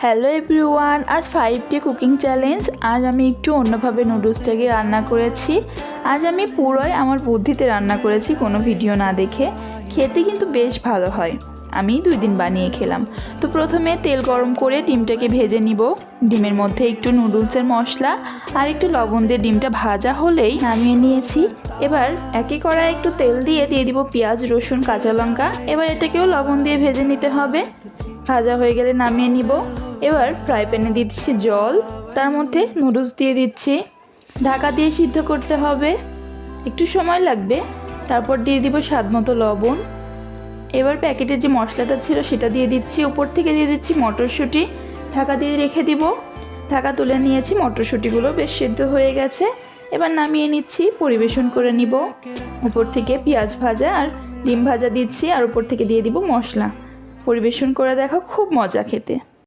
Hello everyone, আজ 5 day cooking challenge. আজ আমি একটু অন্যভাবে নুডলসটাকে রান্না করেছি। আজ আমি পুরোই আমার বুদ্ধিতে রান্না করেছি, কোনো ভিডিও না দেখে। খেতে কিন্তু বেশ ভালো হয়। আমি 2 দিন বানিয়ে খেলাম। তো প্রথমে তেল গরম করে ডিমটাকে ভেজে নিব। ডিমের মধ্যে একটু নুডলসের মশলা আর একটু লবণ দিয়ে ডিমটা ভাজা হলেই নামিয়ে নিয়েছি। এবার একই কড়াই একটু তেল দিয়ে দিব পেঁয়াজ, রসুন, কাঁচা লঙ্কা। এবার এটাকেও লবণ দিয়ে ভেজে নিতে হবে। ভাজা হয়ে গেলে নামিয়ে নিব। এবার ফ্রাই প্যানে দিচ্ছি জল, তার মধ্যে নুডলস দিয়ে দিচ্ছি। ঢাকা দিয়ে সিদ্ধ করতে হবে, একটু সময় লাগবে। তারপর দিয়ে দিব স্বাদ মতো লবণ। এবার প্যাকেটের যে মশলাটা ছিল সেটা দিয়ে দিচ্ছি। উপর থেকে দিয়ে দিচ্ছি মটরশুঁটি। ঢাকা দিয়ে রেখে দিব। ঢাকা তুলে নিয়েছি, মটরশুঁটিগুলো বেশ সিদ্ধ হয়ে গেছে। এবার নামিয়ে নিচ্ছি, পরিবেশন করে নিব। উপর থেকে পেঁয়াজ ভাজা আর ডিম ভাজা দিচ্ছি, আর উপর থেকে দিয়ে দিব মশলা। পরিবেশন করে দেখো, খুব মজা খেতে।